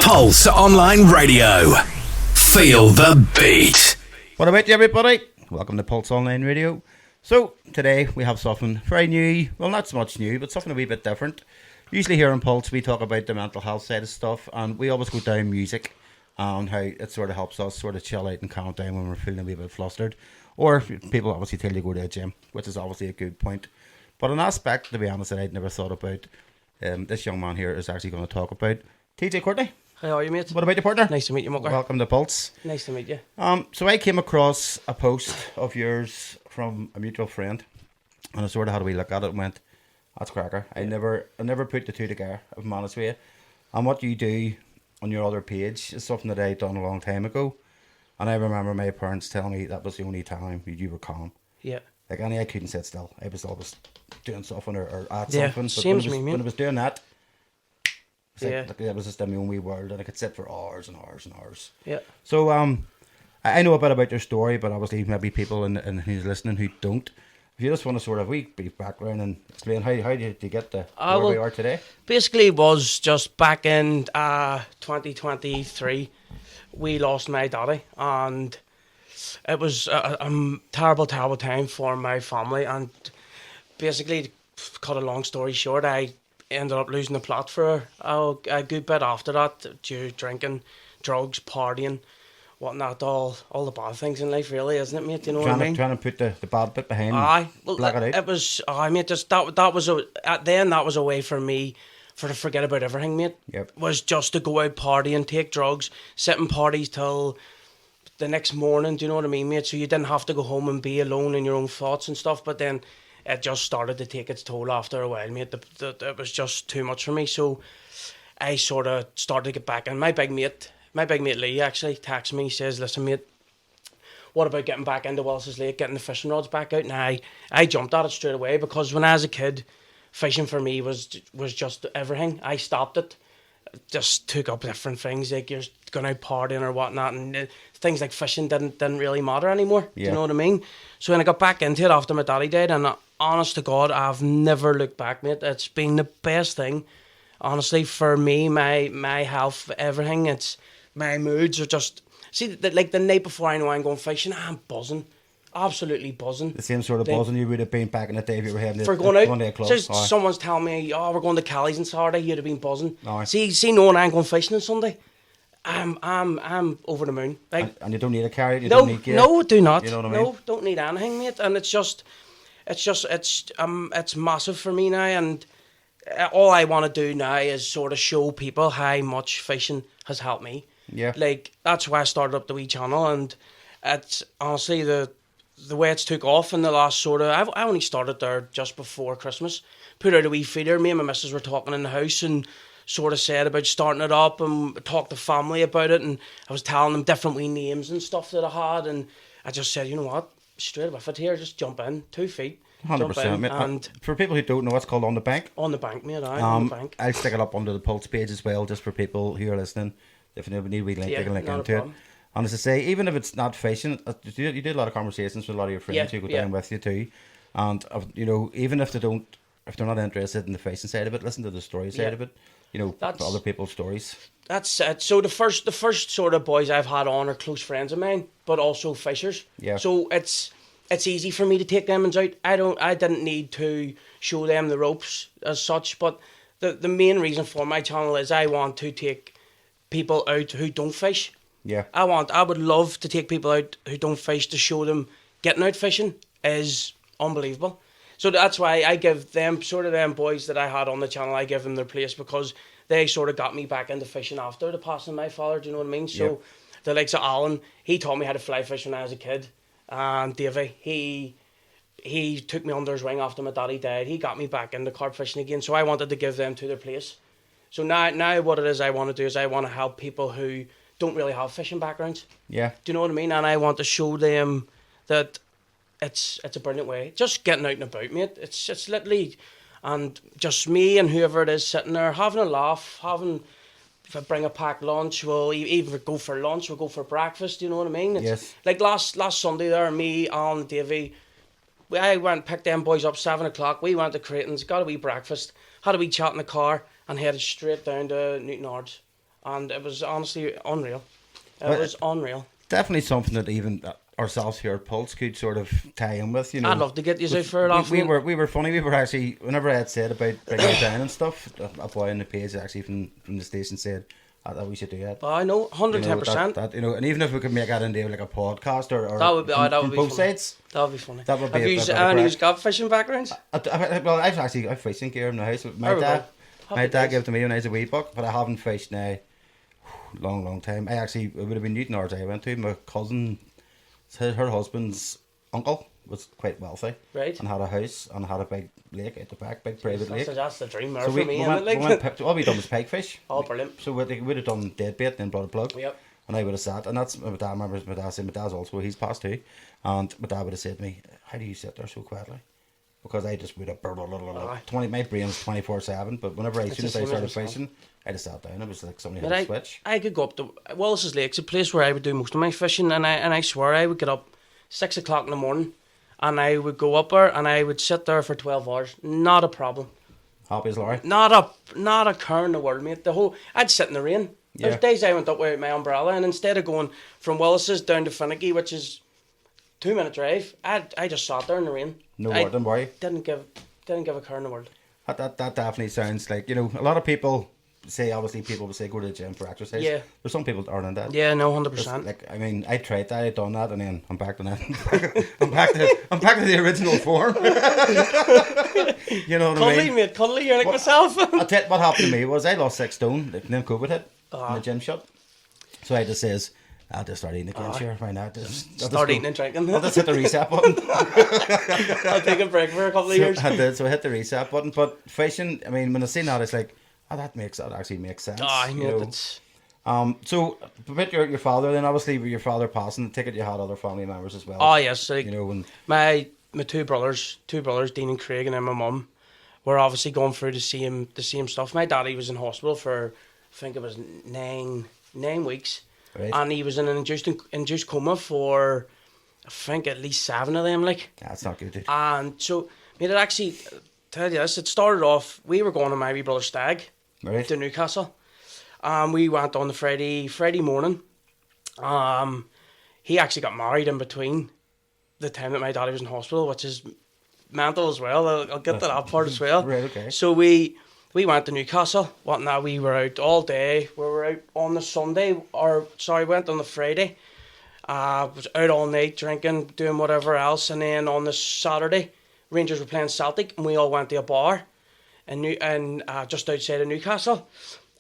Pulse Online Radio. Feel the beat. What about you, everybody? Welcome to Pulse Online Radio. So, today we have something very new. Well, not so much new, but something a wee bit different. Usually here on Pulse we talk about the mental health side of stuff, and we always go down music and how it sort of helps us sort of chill out and calm down when we're feeling a wee bit flustered. Or people obviously tell you to go to a gym, which is obviously a good point. But an aspect, to be honest, that I'd never thought about, this young man here is actually going to talk about. TJ Courtney. How are you, mate? What about your partner? Nice to meet you, Mucker. Welcome to Pulse. Nice to meet you. So I came across a post of yours from a mutual friend, and I sort of had a wee look at it and went, that's cracker. I never put the two together, if I'm honest with you. And what you do on your other page is something that I done a long time ago. And I remember my parents telling me that was the only time you were calm. Yeah. Like, I couldn't sit still. I was always doing something or at Yeah, something. But same as me, man. when I was doing that, Yeah. it was just in my own wee world, and I could sit for hours and hours and hours. Yeah. So I know a bit about your story, but obviously maybe people and who's listening who don't. If you just want to sort of brief background and explain how did you get to where we are today? Basically, it was just back in 2023, we lost my daddy, and it was a terrible, terrible time for my family. And basically, to cut a long story short, I ended up losing the plot for a good bit after that, due to drinking, drugs, partying, whatnot, all the bad things in life, really, isn't it, mate? You know what I mean? Trying to put the bad bit behind. Aye, well, black it out. it was. Mate, just that was that was a way for me to forget about everything, mate. Yep. Was just to go out partying, take drugs, sit in parties till the next morning. Do you know what I mean, mate? So you didn't have to go home and be alone in your own thoughts and stuff. But then it just started to take its toll after a while, mate. It was just too much for me. So I sort of started to get back. And my big mate Lee actually texted me. He says, "Listen, mate, what about getting back into Wells Lake, getting the fishing rods back out?" And I jumped at it straight away, because when I was a kid, fishing for me was just everything. I stopped it, just took up different things, like you're going out partying or whatnot, and things like fishing didn't really matter anymore. Yeah. Do you know what I mean? So when I got back into it after my daddy died, and honest to God, I've never looked back, mate. It's been the best thing, honestly, for me, my health, everything. It's my moods are just, see, like the night before I know I'm going fishing, I'm buzzing. Absolutely buzzing. The same sort of buzzing you would have been back in the day if you were having for going out. One day club. Just someone's telling me, "Oh, we're going to Callie's on Saturday." You'd have been buzzing. Aye. See, knowing I'm going fishing on Sunday, I'm over the moon. Like, and you don't need a carry. You no, don't need gear. no, do not. You know what I mean? No, don't need anything, mate. And it's massive for me now. And all I want to do now is sort of show people how much fishing has helped me. Yeah. Like, that's why I started up the wee channel, and it's honestly the way it's took off in the last sort of, I only started there just before Christmas. Put out a wee feeder. Me and my missus were talking in the house and sort of said about starting it up, and talked to family about it, and I was telling them different wee names and stuff that I had, and I just said, you know what, straight with it here, just jump in, 2 feet. 100%, mate. And for people who don't know, it's called On The Bank. on the bank, mate, on the bank. I'll stick it up under the Pulse page as well, just for people who are listening. If you need a wee link, Yeah, they can link not a into it. problem. And as I say, even if it's not fishing, you did a lot of conversations with a lot of your friends who go down with you too. And even if they're not interested in the fishing side of it, listen to the story side of it. That's other people's stories. That's it. So the first sort of boys I've had on are close friends of mine, but also fishers. Yeah. So it's easy for me to take them out. I didn't need to show them the ropes as such, but the main reason for my channel is I want to take people out who don't fish. Yeah. I would love to take people out who don't fish, to show them getting out fishing is unbelievable. So that's why I give them boys that I had on the channel, I give them their place, because they sort of got me back into fishing after the passing of my father. Do you know what I mean? So the likes of Alan, he taught me how to fly fish when I was a kid, and Davey, he took me under his wing after my daddy died. He got me back into carp fishing again. So I wanted to give them to their place. So now what it is I want to do is I want to help people who don't really have fishing backgrounds. Yeah. Do you know what I mean? And I want to show them that it's a brilliant way. Just getting out and about, mate. It's literally, and just me and whoever it is sitting there having a laugh, if I bring a packed lunch, we'll even go for lunch, we'll go for breakfast, you know what I mean? Yes. Like last Sunday there, me, Alan, Davey, I went and picked them boys up 7 o'clock, we went to Creighton's, got a wee breakfast, had a wee chat in the car, and headed straight down to Newton Ards. and it was honestly unreal. It Well, was unreal. Definitely something that even ourselves here at Pulse could sort of tie in with. You know, I'd love to get you out for it off. we were funny. We were actually, whenever I had said about bringing it down and stuff, a boy on the page actually from the station said that we should do it. But I know, 110%. That, you know, and even if we could make that into like a podcast or That would be, from, that would from be both funny. sides. That would be funny. That would be Have a you bit of any crack. who's got fishing backgrounds? Well, I've fishing gear in the house. My There we dad, go. my Happy dad days. gave it to me when I was a wee buck, but I haven't fished now. Long time. It would have been Newton Ards I went to. My cousin, her husband's uncle was quite wealthy, Right. and had a house and had a big lake at the back, big private lake. That's the dream there So for we me, went, isn't it? we Like, went all we done was pike fish. oh, brilliant. So we would have done dead bait, then brought a plug. Yep. And I would have sat, and that's my dad. Remember my dad said, my dad's also, he's passed too, and my dad would have said to me, "How do you sit there so quietly?" Because I just would have Aye. 20. My brain's 24/7. But whenever as It's soon as the I same started as myself. fishing, I just sat down. It was like somebody But had a switch. I could go up to Wallace's Lake's a place where I would do most of my fishing, and I swear I would get up 6 o'clock in the morning, and I would go up there and I would sit there for 12 hours, not a problem, Happy as Larry. not a care in the world, mate. I'd sit in the rain. Yeah. There's days I went up with my umbrella, and instead of going from Wallace's down to Finnicky, which is 2-minute drive, I just sat there in the rain. No I word, don't worry. Didn't give a care in the world. That definitely sounds like, you know, a lot of people say, obviously people will say go to the gym for exercise. Yeah. There's some people that aren't in that. Yeah, no, Just, 100%. like, I mean, I tried that, I done that, and then I'm back to that. I'm back to the original form. You know what I Cuddly, mean? mate, cuddly, you're like myself. I'll tell you what happened to me was I lost 6 stone, like, and then COVID hit, and the gym shut. So I just says, I'll just start eating again, sure, why not? I'll Start go- eating and drinking. I'll just hit the reset button. I'll take a break for a couple of years. I did, so I hit the reset button. But fishing, I mean, when I seen that, it's like, oh, that actually makes sense. Ah, you mate, know. it's... So about your father, then obviously with your father passing, the ticket you had other family members as well. Oh, yes, like, You know, when my two brothers, Dean and Craig, and then my mum, were obviously going through the same stuff. My daddy was in hospital for, I think it was 9 weeks, Right. and he was in an induced coma for, I think, at least 7 of them, like. that's not good, dude. And so, mate, it actually, tell you this, it started off, we were going on my wee brother's stag Right. to Newcastle. We went on the Friday morning. He actually got married in between the time that my daddy was in hospital, which is mental as well. I'll get to that part as well. Right, okay. So we went to Newcastle. Whatnot, we were out all day. We were out on the Sunday, went on the Friday. Was out all night drinking, doing whatever else, and then on the Saturday, Rangers were playing Celtic, and we all went to a bar, just outside of Newcastle.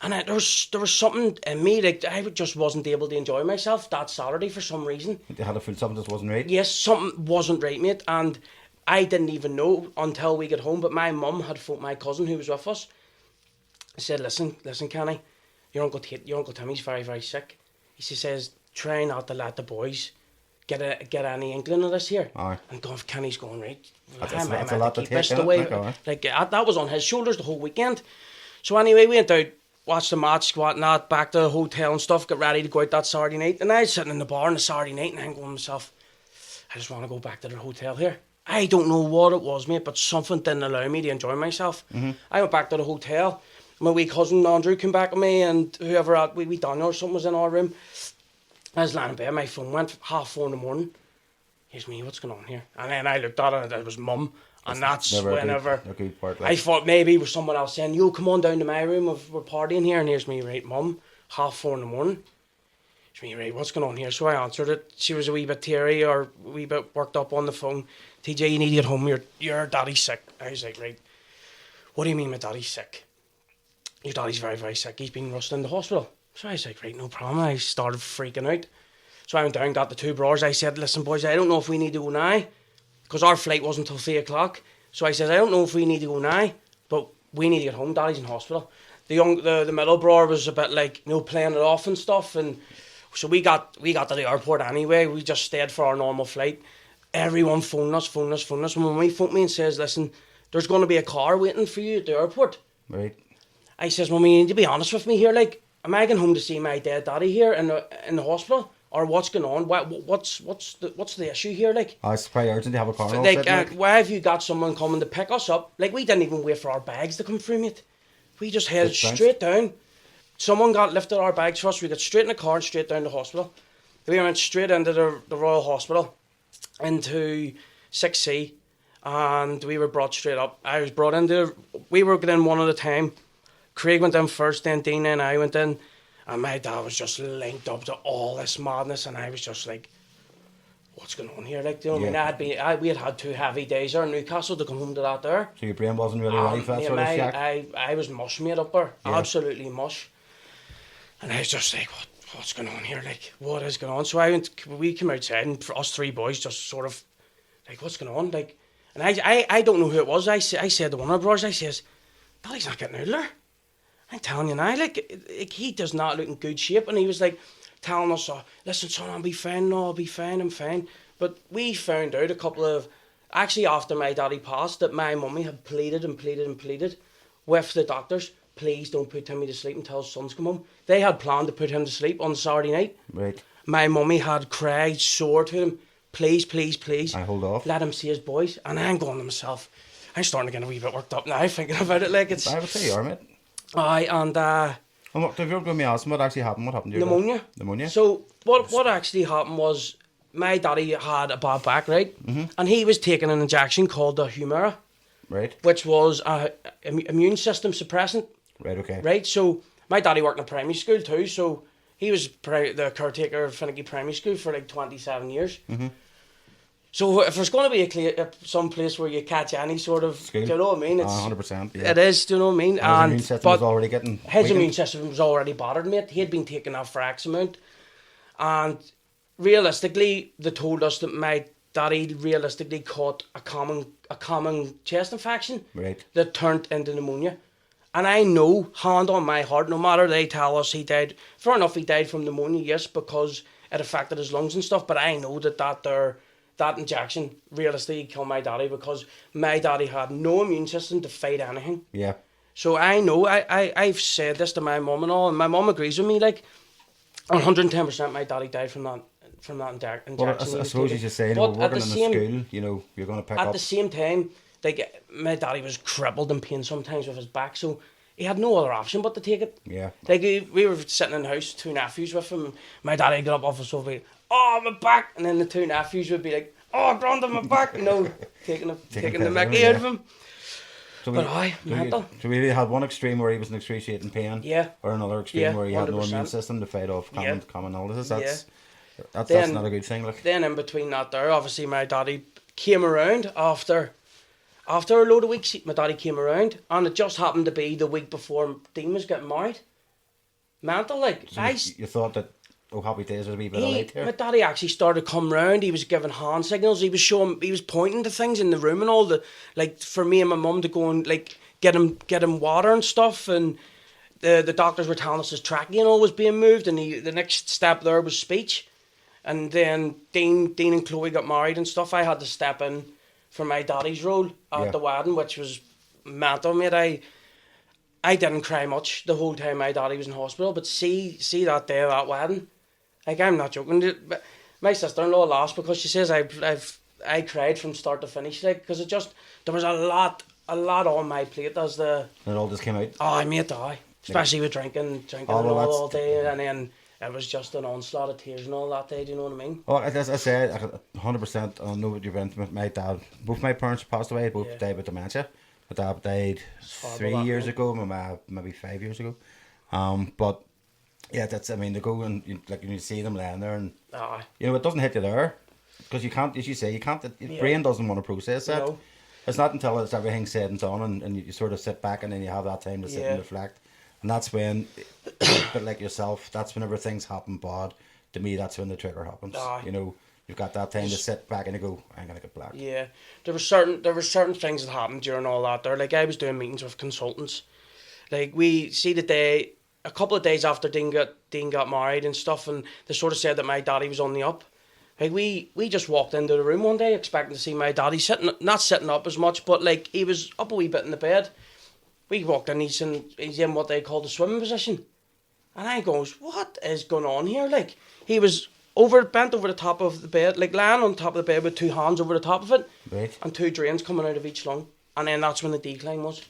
And there was something in me that I just wasn't able to enjoy myself that Saturday for some reason. They had a feel something just wasn't right. Yes, something wasn't right, mate, and I didn't even know until we got home. But my mum had phoned my cousin who was with us. Said, "Listen, Kenny, your uncle Timmy's very, very sick." He says, "Try not to let the boys get any inkling of this here." Aye. And Golf Kenny's going right. That's a lot to keep take, this innit? away. Like, aye. That was on his shoulders the whole weekend. So anyway, we went out, watched the match, whatnot, back to the hotel and stuff, got ready to go out that Saturday night. And I was sitting in the bar on the Saturday night and I'm going to myself, I just want to go back to the hotel here. I don't know what it was, mate, but something didn't allow me to enjoy myself. Mm-hmm. I went back to the hotel. My wee cousin Andrew came back with me, and whoever we Daniel or something was in our room. I was lying in bed, my phone went 4:30 in the morning. Here's me, what's going on here? And then I looked at it and it was Mum. And that's Never whenever a good part, like. I thought maybe it was someone else saying, "Yo, come on down to my room, we're partying here." And here's me, right, Mum, 4:30 in the morning. Here's me, right, what's going on here? So I answered it. She was a wee bit teary or a wee bit worked up on the phone. "TJ, you need to get home, your daddy's sick." I was like, "Right, what do you mean my daddy's sick?" "Your daddy's very, very sick. He's been rushed into hospital." So I was like, "Right, no problem." I started freaking out. So I went down, got the 2 brothers. I said, "Listen, boys, I don't know if we need to go now, because our flight wasn't until 3 o'clock. So I said, I don't know if we need to go now, but we need to get home. Daddy's in hospital." The middle brother was a bit like, playing it off and stuff. And so we got to the airport anyway. We just stayed for our normal flight. Everyone phoned us. And when we phoned me and says, "Listen, there's going to be a car waiting for you at the airport." Right. I says, "Well, you need to be honest with me here. Like, am I going home to see my dead daddy here in the hospital? Or what's going on? What's the issue here? Like, It's probably urgent to have a car. and all like, sitting, like. why have you got someone coming to pick us up? Like, we didn't even wait for our bags to come through, mate. We just headed Good, thanks. straight down, someone got lifted our bags for us. We got straight in the car and straight down to the hospital. We went straight into the Royal Hospital, into 6C, and we were brought straight up. I was brought into, we were getting in one at a time. Craig went in first, then Dean and I went in, and my dad was just linked up to all this madness, and I was just like, what's going on here? Like, do you know what I mean? We had 2 heavy days there in Newcastle to come home to that there. So your brain wasn't really ready for that sort of shock? I was mush made up there, Yeah. absolutely mush. And I was just like, what's going on here? Like, what is going on? So we came outside, and for us 3 boys just sort of, like, what's going on? Like, and I don't know who it was. I said to one of the brothers, I says, Daddy's not getting out of there. I'm telling you now, like he does not look in good shape. And he was like telling us, listen, son, I'll be fine, no, I'll be fine, I'm fine. But we found out actually after my daddy passed, that my mummy had pleaded with the doctors, please don't put Timmy to sleep until his sons come home. They had planned to put him to sleep on Saturday night. Right. My mummy had cried sore to him, please, please, please. I hold off. Let him see his boys. And I'm going to myself, I'm starting to get a wee bit worked up now thinking about it. Like, it's... I would say you are, mate. Aye, and And what, if you're going to be asking what actually happened, what happened to you? pneumonia. Pneumonia? So what actually happened was my daddy had a bad back, right? Mm-hmm. And he was taking an injection called the Humira, Right. which was a immune system suppressant, Right, okay. right? So my daddy worked in a primary school too, so he was the caretaker of Finicky Primary School for like 27 years. Mm-hmm. So if there's going to be some place where you catch any sort of, School. do you know what I mean? It's 100%. Yeah. It is, do you know what I mean? His immune system was already getting his weakened. immune system was already battered, mate. He had been taking that for X amount. And realistically, they told us that my daddy realistically caught a common chest infection Right. that turned into pneumonia. And I know, hand on my heart, no matter they tell us he died, fair enough, he died from pneumonia, yes, because it affected his lungs and stuff, but I know that injection realistically killed my daddy, because my daddy had no immune system to fight anything. Yeah. So I know, I've said this to my mum and all, and my mum agrees with me, like, 110% my daddy died from that injection. Well, I suppose you just say, But we're working in the school, you know, you're going to pick at up. the same time, like, my daddy was crippled in pain sometimes with his back, so he had no other option but to take it. Yeah. Like, we were sitting in the house, 2 nephews with him, and my daddy would get up off the sofa, oh, my back, and then the 2 nephews would be like, oh, Granda, my back, you know, taking the mickey out of him. So But mental. So we really had one extreme where he was in excruciating pain. Yeah. Or another extreme Yeah, where he had no 100%. immune system to fight off common illnesses. That's Then- not a good thing. Like. Then in between that there, obviously my daddy came around after a load of weeks. My daddy came around, and it just happened to be the week before Dean was getting married. Mental, like, So you thought that Happy Days was a wee bit of late my here? daddy actually started to come round. He was giving hand signals. He was pointing to things in the room and all, like, for me and my mum to go and, like, get him water and stuff. And the doctors were telling us his trachea and all was being moved, and the next step there was speech. And then Dean and Chloe got married and stuff. I had to step in for my daddy's role at the wedding, which was mental, mate. I didn't cry much the whole time my daddy was in hospital, but see that day of that wedding, like, I'm not joking. But my sister-in-law laughed because she says I cried from start to finish, like, because there was a lot on my plate as the. It all just came out. Oh, I made die, especially with drinking all day, and then it was just an onslaught of tears and all that day. Do you know what I mean? Well, as I said, 100%. I know what you've been with my dad. Both my parents passed away. Both died with dementia. My dad died 3 years ago. My mum maybe 5 years ago. But yeah, they go and you see them laying there, and you know, it doesn't hit you there because you can't, as you say, your brain doesn't want to process that. No. It's not until it's everything said and done, and you sort of sit back and then you have that time to sit and reflect, and that's when, but like yourself, that's whenever things happen bad. To me, that's when the trigger happens. You know, you've got that time to sit back and you go, I'm gonna get black. Yeah, there were certain things that happened during all that there. Like, I was doing meetings with consultants. Like, we see a couple of days after Dean got married and stuff, and they sort of said that my daddy was on the up. Like, we just walked into the room one day expecting to see my daddy not sitting up as much, but like, he was up a wee bit in the bed. We walked in, he's in what they call the swimming position. And I goes, what is going on here? Like, he was bent over the top of the bed, like lying on top of the bed with 2 hands over the top of it, Right. and 2 drains coming out of each lung. And then that's when the decline was.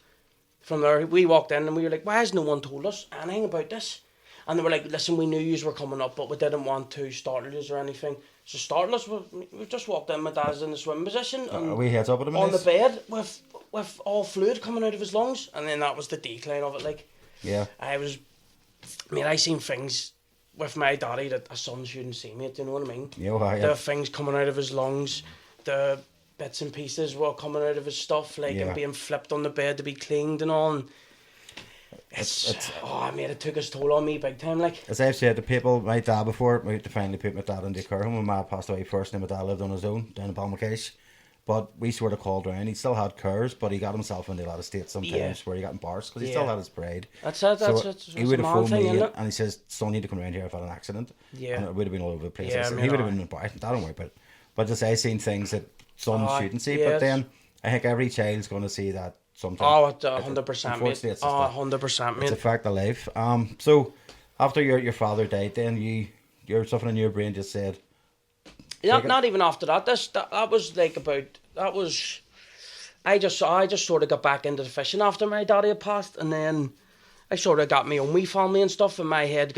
From there, we walked in and we were like, why has no one told us anything about this? And they were like, listen, we knew yous were coming up, but we didn't want to startle yous or anything. So startle us, we just walked in, my dad's in the swim position. And we heads up with him on the bed with all fluid coming out of his lungs. And then that was the decline of it, like. Yeah. I seen things with my daddy that a son shouldn't see, mate, do you know what I mean? Yeah, well, yeah. The things coming out of his lungs, the bits and pieces were coming out of his stuff, like, and being flipped on the bed to be cleaned and all. And it took its toll on me big time, like. As I've said to people, my dad before, we had to finally put my dad into a care home when my passed away first, and my dad lived on his own down in Balmacash. But we sort of called around. He still had curs, but he got himself into a lot of states sometimes where he got embarrassed because he still had his pride. That's it. He would have phoned me thing, and he says, "Son, you need to come around here. I've had an accident." Yeah. And it would have been all over the place. Yeah, he would have been embarrassed. Don't worry about it. But just I seen things that some shouldn't see. But then I think every child's going to see that sometime. Oh, 100%, mate. Unfortunately, it's 100%, mate. It's a fact of life. So after your father died, then you're something in your brain just said. Yeah, not even after that. That was like I just sort of got back into the fishing after my daddy had passed, and then I sort of got my own wee family and stuff. And my head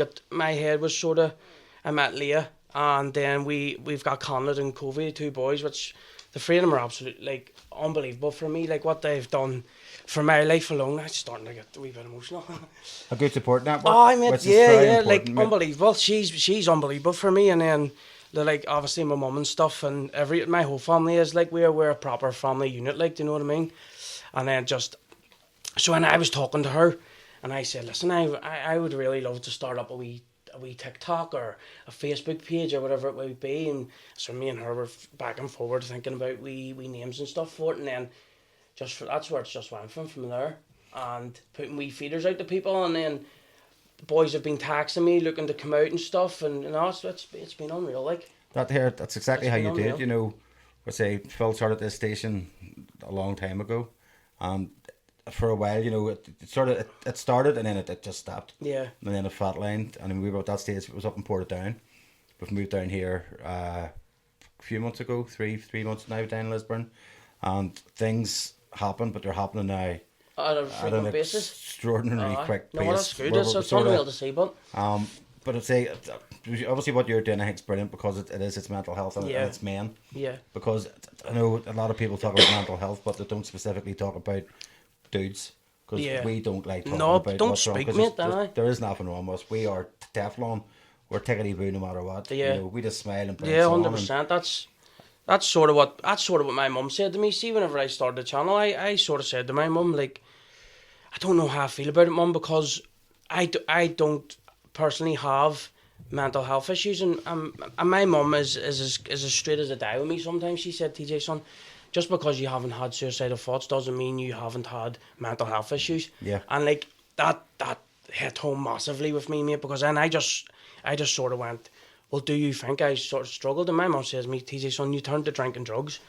was sort of, I met Leah, and then we've got Conrad and Covey, 2 boys, which the three of them are absolutely like unbelievable for me. Like what they've done for my life alone, I'm starting to get a wee bit emotional. A good support network. Oh, I mean, yeah, like mate. unbelievable. She's unbelievable for me, and then. Like obviously my mum and stuff, and my whole family is like we're a proper family unit, like, do you know what I mean? And then so when I was talking to her, and I said, listen, I would really love to start up a wee TikTok or a Facebook page or whatever it would be, and so me and her were back and forward thinking about wee names and stuff for it, and then that's where it's just went from there, and putting wee feeders out to people, and then. The boys have been taxing me, looking to come out and stuff, and it's been unreal, like. That's exactly how you unreal. did, you know. I say Phil started this station a long time ago, and for a while, you know, it started and then it just stopped. Yeah. And then it flatlined, and then we were at that stage. It was up in Portadown. We've moved down here a few months ago, three months now down in Lisburn, and things happen, but they're happening now. At a frequent basis. Extraordinarily quick pace. No, that's good. It's unreal to see, but. But I'd say, obviously, what you're doing, I think, is brilliant because it's mental health and it's men. Yeah. Because I know a lot of people talk about mental health, but they don't specifically talk about dudes. Because we don't like talking about don't what's speak, wrong. Mate, there is nothing wrong with us. We are Teflon. We're tickety-boo no matter what. Yeah. You know, we just smile and play. Yeah, 100%. That's sort of what my mum said to me. See, whenever I started the channel, I sort of said to my mum, like, I don't know how I feel about it, Mum, because I don't personally have mental health issues, and my mum is as straight as a die with me. Sometimes she said, TJ, son, just because you haven't had suicidal thoughts doesn't mean you haven't had mental health issues. Yeah. And like that hit home massively with me, mate, because then I just sort of went, well, do you think I sort of struggled? And my mum says to me, TJ, son, you turned to drinking drugs.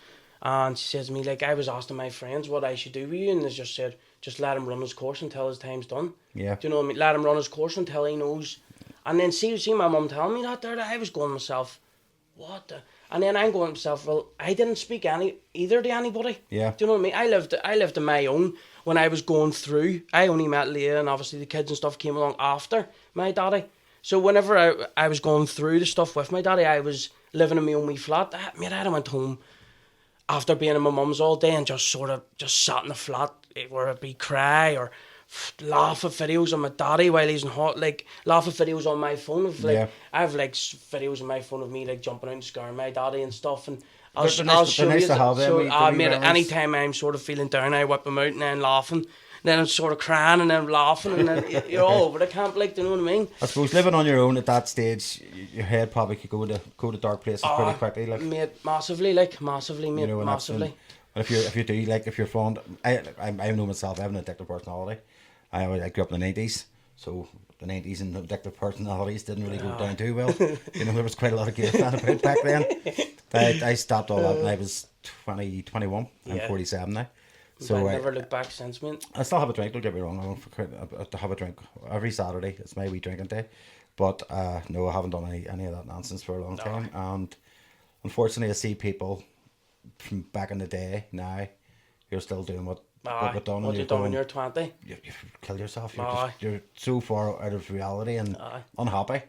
And she says to me, like, I was asking my friends what I should do with you, and they just said, just let him run his course until his time's done. Yeah. Do you know what I mean? Let him run his course until he knows. And then see my mum telling me that there, I was going to myself, what the... And then I'm going to myself, well, I didn't speak either to anybody. Yeah. Do you know what I mean? I lived on my own when I was going through. I only met Leah, and obviously the kids and stuff came along after my daddy. So whenever I was going through the stuff with my daddy, I was living in my own wee flat. I went home after being in my mum's all day and just sat in the flat where I'd be cry or laugh at videos of my daddy while he's in hot, like laugh at videos on my phone of like I have like videos on my phone of me like jumping out and scaring my daddy and stuff, and I'll show you. So I mean, anytime I'm sort of feeling down, I whip them out and then laughing. Then I'm sort of crying and then laughing, and then you're all over the camp, like, do you know what I mean? I suppose living on your own at that stage, your head probably could go to dark places pretty quickly. Like, mate, massively, mate, you know, massively. But if you're fond, I know myself, I have an addictive personality. I grew up in the 90s, so the 90s and addictive personalities didn't really go down too well. You know, there was quite a lot of gear about back then. I stopped all that when I was 21. I'm 47 now. So I've never looked back since, mate. I still have a drink, don't get me wrong. I have a drink every Saturday. It's my wee drinking day. But no, I haven't done any of that nonsense for a long time. And unfortunately, I see people from back in the day now who are still doing what got done, what and you you're done when going, you're 20? you kill yourself. Aye. You're so far out of reality and Aye. unhappy,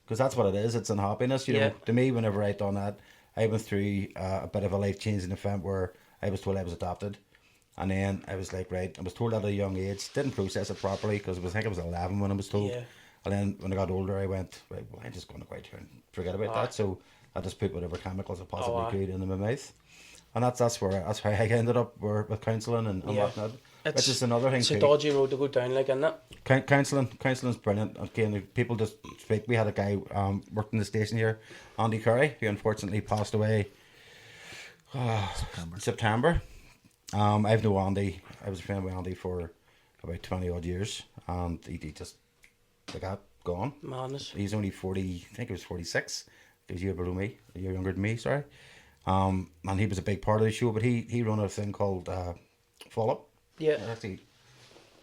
because that's what it is. It's unhappiness. You Yeah. know, to me, whenever I done that, I went through a bit of a life changing event where I was told I was adopted, and then I was like, right, I was told at a young age, didn't process it properly because I think I was 11 when I was told, Yeah. and then when I got older, I went, right, well, I'm just going to go out here and forget about Aye. that. So I just put whatever chemicals I possibly aye. could into my mouth. And that's how I ended up with counselling and Yeah. whatnot. Which is another thing It's a too. dodgy road to go down, like, isn't it? Counseling's brilliant. Again, people just speak. We had a guy worked in the station here, Andy Curry, who unfortunately passed away September. I've known Andy. I was a friend with Andy for about 20 odd years, and he just got gone. Madness. He's only 40. I think he was 46. He was a year below me, a year younger than me. Sorry. And he was a big part of the show, but he run a thing called Fall Up. Yeah. Actually,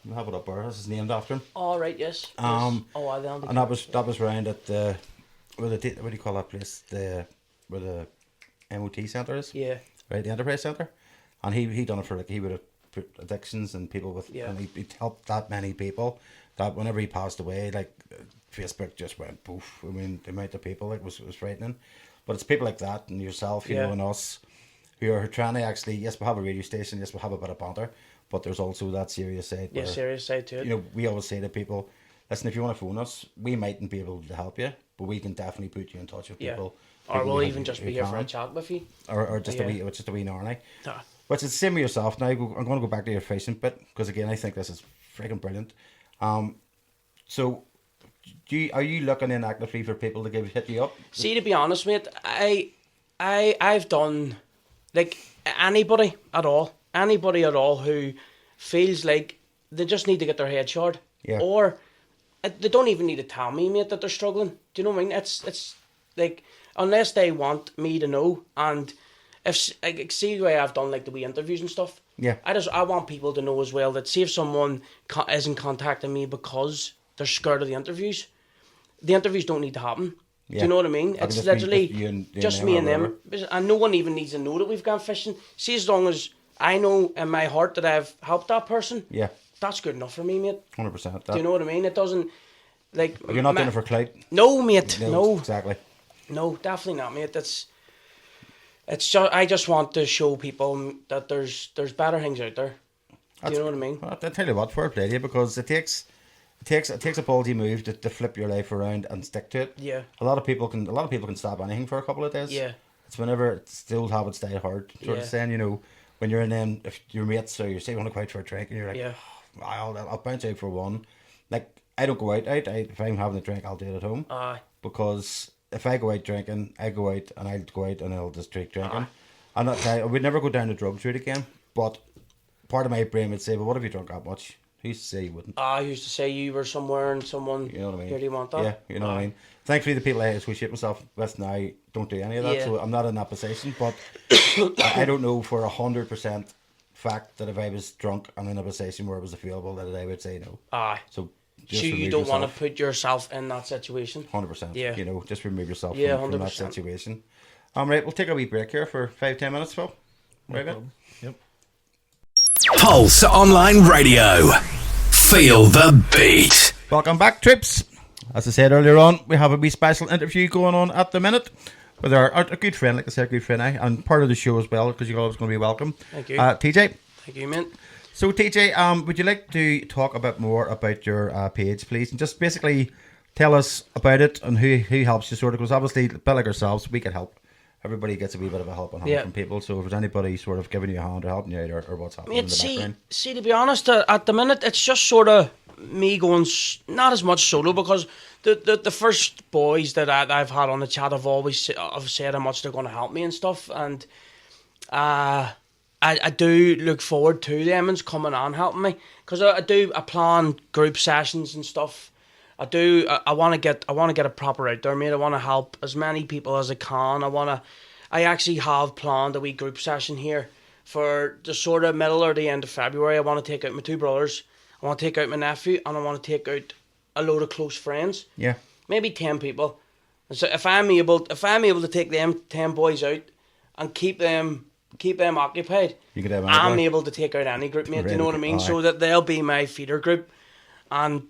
we have it up there. This is named after him. All right. Yes. Yes. Um, Oh, I down. And that was round at the what do you call that place? Where the MOT centre is. Yeah. Right, the Enterprise Centre, and he done it for he would have put addictions and people with Yeah. and he helped that many people that whenever he passed away, like Facebook just went poof. I mean, the amount of people was frightening. But it's people like that and yourself, you Yeah. know, and us who are trying to actually, yes, we have a radio station, yes, we have a bit of banter, but there's also that serious side. Yeah. where, Serious side to it. you know, we always say to people, listen, if you want to phone us, we mightn't be able to help you, but we can definitely put you in touch with Yeah. people. Or people we'll who- even just who be here for a can. chat with you. Or just Yeah. a wee Narnie. Ah. But it's the same with yourself now. I'm going to go back to your fishing bit because again, I think this is freaking brilliant. So, are you looking in actively for people to hit you up? See, to be honest, mate, I've done, like, anybody at all who feels like they just need to get their head shot, Yeah. or they don't even need to tell me, mate, that they're struggling. Do you know what I mean? It's like, unless they want me to know, and if like, see the way I've done like the wee interviews and stuff. Yeah. I want people to know as well that see if someone isn't contacting me because they're scared of the interviews don't need to happen. Do Yeah. you know what I mean? That can It's just be literally just you and just them me or and them, and no one even needs to know that we've gone fishing. See, as long as I know in my heart that I've helped that person, Yeah, that's good enough for me, mate. 100%. Do you know what I mean? It doesn't like You're not doing it for clout. no, mate. No, exactly. no, definitely not, mate. It's just I just want to show people that there's better things out there. Do you know what I mean? Well, I tell you what, fair play to you, because it takes a ballsy move to flip your life around and stick to it. Yeah. A lot of people can stop anything for a couple of days. Yeah. It's whenever it's the old habits die hard sort Yeah. of saying, you know, when you're in them, if your mates or you say you want to go out for a drink and you're like, Yeah. I'll bounce out for one. Like, I don't go out. If I'm having a drink, I'll do it at home. Aye. Because if I go out drinking, I go out and I'll just drink drinking. And I would never go down the drugs route again. But part of my brain would say, well, what if you drunk that much? Who's to say you wouldn't? I used to say you were somewhere and someone You know what I mean? really want that. Yeah, you know what I mean? Thankfully, the people I associate myself with now don't do any of that, Yeah. so I'm not in that position. But I don't know for 100% fact that if I was drunk and in a position where it was available, that I would say no. Aye. So So just you remove don't want to yourself. put yourself in that situation. 100%. Yeah. You know, just remove yourself Yeah, from that 100%. situation. Right, we'll take a wee break here for 5-10 minutes, Phil. Right, problem. Yep. Pulse Online Radio. Feel the beat. Welcome back, troops. As I said earlier on, we have a wee special interview going on at the minute with our a good friend, like I said, a good friend, and part of the show as well, because you're always going to be welcome. Thank you. TJ. Thank you, mate. So, TJ, would you like to talk a bit more about your page, please, and just basically tell us about it and who helps you, sort of, because obviously, a bit like ourselves, we can help. Everybody gets a wee bit of a helping hand Yeah. from people. So, if there's anybody sort of giving you a hand or helping you out, or what's happening in Mate, the background. see, to be honest, at the minute, it's just sort of me going not as much solo, because the first boys that I've had on the chat have always have said how much they're going to help me and stuff, and I do look forward to them and coming on helping me, because I plan group sessions and stuff. I want to get it proper out there, mate. I want to help as many people as I can. I actually have planned a wee group session here for the sort of middle or the end of February. I want to take out my two brothers, I want to take out my nephew, and I want to take out a load of close friends. Yeah. Maybe 10 people. And so if I'm able to take them 10 boys out and keep them keep them occupied, You could have I'm another- able to take out any group, mate. Do you know what I mean? Aye. So that they'll be my feeder group, and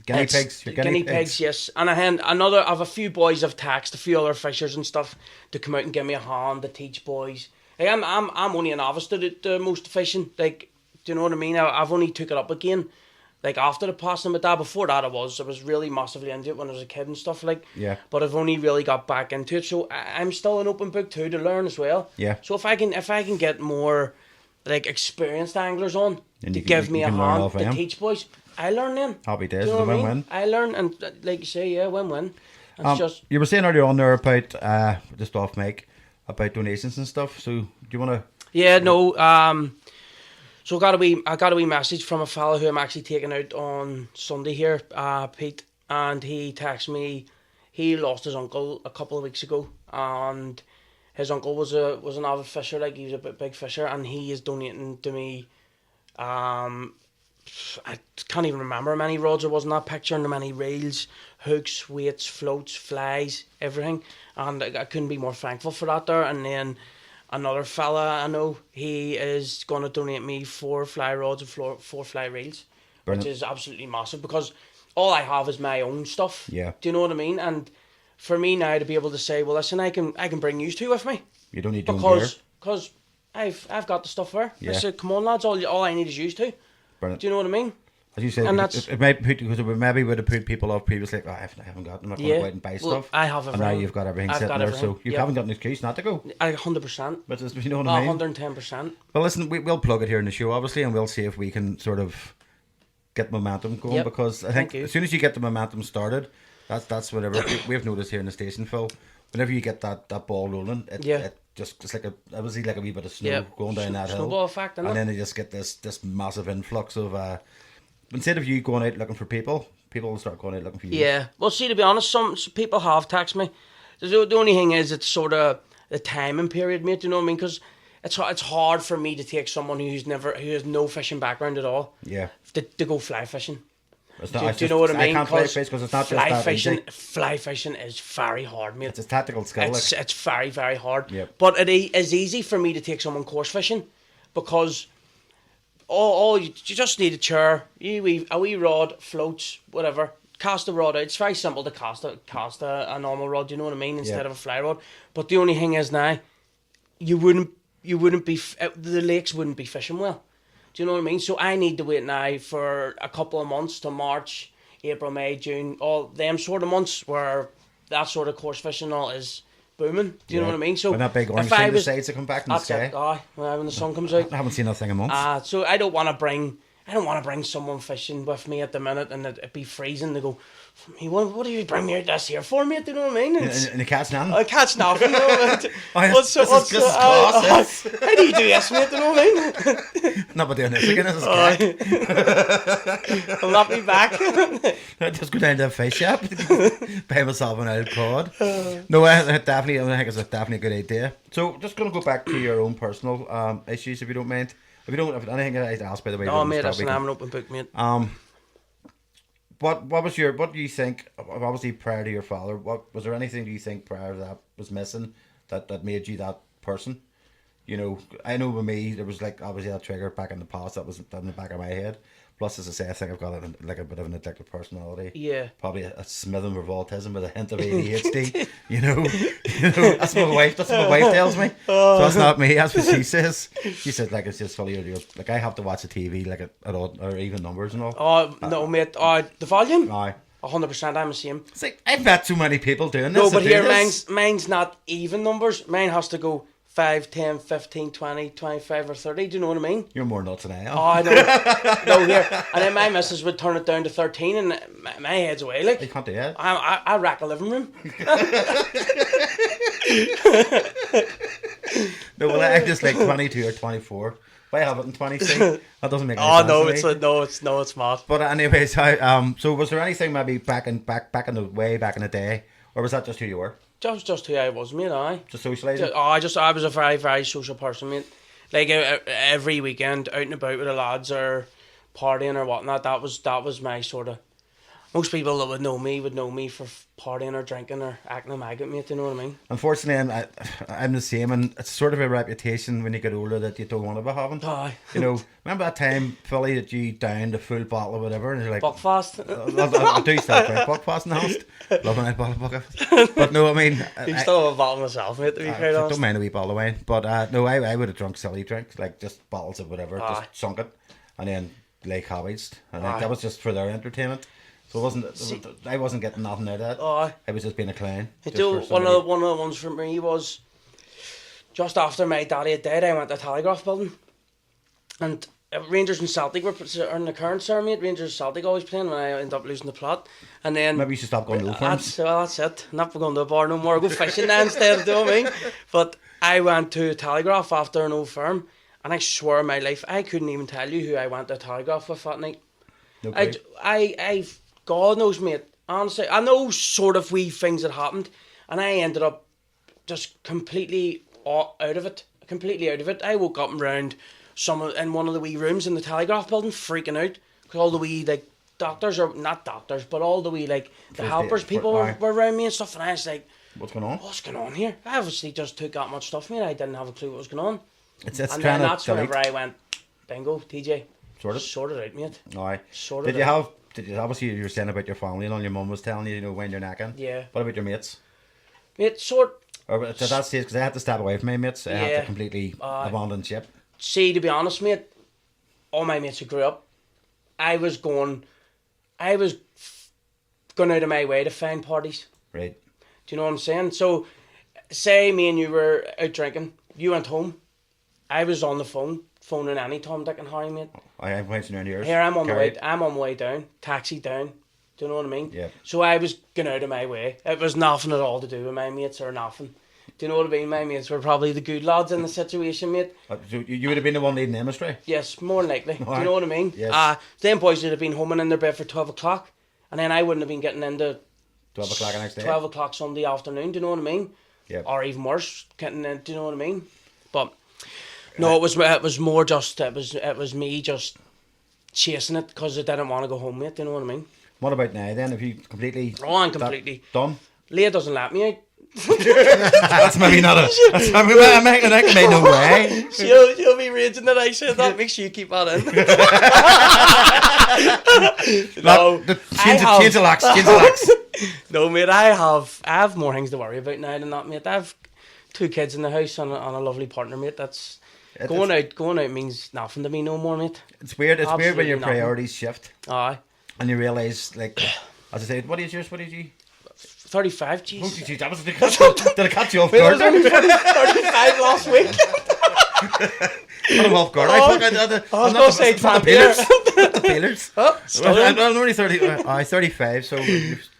Guinea it's pigs. Your guinea pigs, yes. And I have a few boys I've taxed, a few other fishers and stuff to come out and give me a hand to teach boys. Like I'm only a novice to most fishing. Like, do you know what I mean? I've only took it up again. Like after the passing of my dad, before that I was really massively into it when I was a kid and stuff like. Yeah. But I've only really got back into it, so I'm still an open book too to learn as well. Yeah. So if I can get more like experienced anglers on And to you can- give you me a can learn hand off to them. teach boys, I learn then. Happy days. Do you It's know a what I mean? win-win. I learn, and like you say, yeah, win-win. It's just You were saying earlier on there about just off mic about donations and stuff. So do you want to? yeah, no. So I got a wee message from a fella who I'm actually taking out on Sunday here, Pete, and he texted me. He lost his uncle a couple of weeks ago, and his uncle was an avid fisher, like he was a big fisher, and he is donating to me. I can't even remember how many rods there was in that picture, and how many reels, hooks, weights, floats, flies, everything, and I couldn't be more thankful for that there. And then another fella I know, he is going to donate me 4 fly rods and 4 fly reels, Brilliant. which is absolutely massive because all I have is my own stuff. Yeah. Do you know what I mean? And for me now to be able to say, well, listen, I can bring you two with me You don't need to gear. because I've got the stuff there. Yeah. I said, come on, lads, all I need is you two. Brilliant. Do you know what I mean? As you said, And it, that's- it might put because it maybe would have put people off previously. Like, oh, I haven't got. I'm not going to Yeah. go out and buy Well, stuff. I have And now everything. you've got everything I've sitting got there, everything, so you yeah. haven't got an excuse not to go. 100%. But you know what I mean. 110%. Well, listen, we'll plug it here in the show, obviously, and we'll see if we can sort of get momentum going. Yep. Because I Thank think you. as soon as you get the momentum started, that's whatever we've noticed here in the station, Phil. Whenever you get that ball rolling, it just it's like obviously like a wee bit of snow Yep. going down that hill, Snowball effect, innit? and then you just get this massive influx of. Instead of you going out looking for people will start going out looking for you. Yeah. Well, see, to be honest, some people have texted me. The only thing is, it's sort of the timing period, mate. You know what I mean? Because it's hard for me to take someone who has no fishing background at all. Yeah. To go fly fishing. It's Do, it's do you know what I just- mean? can't fly fish because it's not just fly that fishing. easy. Fly fishing is very hard, mate. It's a tactical skill. It's very, very hard. Yep. But it is easy for me to take someone course fishing because all you just need a chair, a wee rod, floats, whatever. Cast the rod out. It's very simple to cast a normal rod. You know what I mean? Instead Yep. of a fly rod. But the only thing is now, you wouldn't be the lakes wouldn't be fishing well. Do you know what I mean? So I need to wait now for a couple of months to March, April, May, June, all them sort of months where that sort of course fishing all is booming. Do you know what I mean? So when that big orange if I thing was, decides to come back in the that's sky, it. Aye, when the sun comes out. I haven't seen that thing in months. So I don't want to bring someone fishing with me at the minute and it be freezing. They go, what do you bring me out this here for, mate? Do you know what I mean? It's, and the cat's none. I catch nothing. You know? This is class. How do you do this, mate? Do you know what I mean? Not but doing this again. This is gag. I'll not be back. I just go down to a fish shop, buy myself an old cod. No, I think it's definitely a good idea. So, just going to go back to your own personal issues, if you don't mind. If you don't have anything to ask, by the way. Oh, then mate, stop, we listen, can- I'm an open book, mate. What do you think? Obviously, prior to your father, was there anything do you think prior to that was missing that made you that person? You know, I know with me there was like obviously that trigger back in the past that was in the back of my head. Plus, as I say, I think I've got a bit of an addictive personality. Yeah. Probably a smithing of autism with a hint of ADHD. you know, that's what my wife tells me. So that's not me. That's what she says. She said like it's just fully like I have to watch the TV like at odd or even numbers and all. Oh, no, mate. The volume? Aye. 100%, I'm the same. It's like I've met too many people doing this. No, to but do here, this. mine's not even numbers. Mine has to go 5, 10, 15, 20, 25 or 30. Do you know what I mean? You're more nuts than I am. Oh, I know. No, here. And then my missus would turn it down to 13 and my head's away. You Like, can't do that. I rack a living room. No, well, I'm just like 22 or 24. Why have it in 23? That doesn't make any Oh, sense. no, to me. it's mad. But anyways, so was there anything maybe back in the day, or was that just who you were? That was just who I was, mate, aye. Just socialising? I was a very, very social person, mate. Like every weekend, out and about with the lads or partying or whatnot. That was my sort of. most people that would know me for partying or drinking or acting a maggot, mate. You know what I mean? Unfortunately, I'm the same, and it's sort of a reputation when you get older that you don't want to be having. Aye. You know, remember that time, Philly, that you downed a full bottle or whatever, and you're like, Buckfast. I do still drink Buckfast in the house. Loving that bottle of Buckfast. But no, I mean, You still have a bottle myself, mate. To be quite I honest. don't mind a wee bottle of wine. But no, I would have drunk silly drinks, like just bottles of whatever, Aye. just sunk it, and then like hobbies. And like, Aye. that was just for their entertainment. So I wasn't getting nothing out of that. Aye. I was just being a clown. You just know, for one somebody. of the ones for me was just after my daddy had died. I went to the Telegraph building, and Rangers and Celtic were in the current ceremony. Rangers and Celtic always playing, when I ended up losing the plot. And then Maybe you should stop going to Old Firms. that's it. Not going to a bar no more. Go fishing now instead. Do you know what I mean? But I went to Telegraph after an Old Firm, and I swear on my life I couldn't even tell you who I went to Telegraph with that night. No clue. I God knows, mate. Honestly, I know sort of wee things that happened, and I ended up just completely out of it. Completely out of it. I woke up and round in one of the wee rooms in the Telegraph building, freaking out because all the wee like doctors, or not doctors, but all the wee like the First helpers aid, people aye. were around me and stuff, and I was like, What's going on? "What's going on here?" I obviously just took that much stuff, mate. I didn't have a clue what was going on, It's and trying then to that's delete. whenever I went, "Bingo, TJ, Sorted? out, mate." Aye. Sorted Did you out. have? Did you obviously you were saying about your family and all? Your mum was telling you, when you're knacking. Yeah. What about your mates? Mate, Or at that stage, because I had to step away from my mates, I had Yeah. to completely abandon ship. See, to be honest, mate, all my mates who grew up, I was going out of my way to find parties. Right. Do you know what I'm saying? So, say me and you were out drinking, you went home, I was on the phoning any Tom, Dick and Harry, mate. I have wasted your years. Here I'm on Carried. the way down, taxi down. Do you know what I mean? Yeah. So I was going out of my way. It was nothing at all to do with my mates or nothing. Do you know what I mean? My mates were probably the good lads in the situation, mate. So you would have been the one leading them astray. Yes, more than likely. Do Alright. you know what I mean? Yes. Them boys would have been home and in their bed for 12 o'clock, and then I wouldn't have been getting into 12 o'clock the next day. 12 o'clock Sunday afternoon. Do you know what I mean? Yeah. Or even worse, getting in. Do you know what I mean? But no, it was more just it was me just chasing it because I didn't want to go home, mate. Do you know what I mean? What about now then? Have you completely... Oh, I'm completely Done? Leah doesn't let me out. That's maybe not a... That's maybe I'm making no way. She'll be raging that I said that. Make sure you keep that in. No, Change the locks. No, mate, I have more things to worry about now than that, mate. I've 2 kids in the house and a lovely partner, mate. That's going out means nothing to me no more, mate. It's weird. It's weird when Absolutely your nothing. priorities shift Aye. and you realise, like, as I said, what is yours? What is you? 35, Oh, jeez. geez, that was did I catch you off Mate, I guard? was only 35 last week. Caught him off guard. I was gonna say 20 there. The peelers. Oh, Well, I'm only 30. I'm 35, so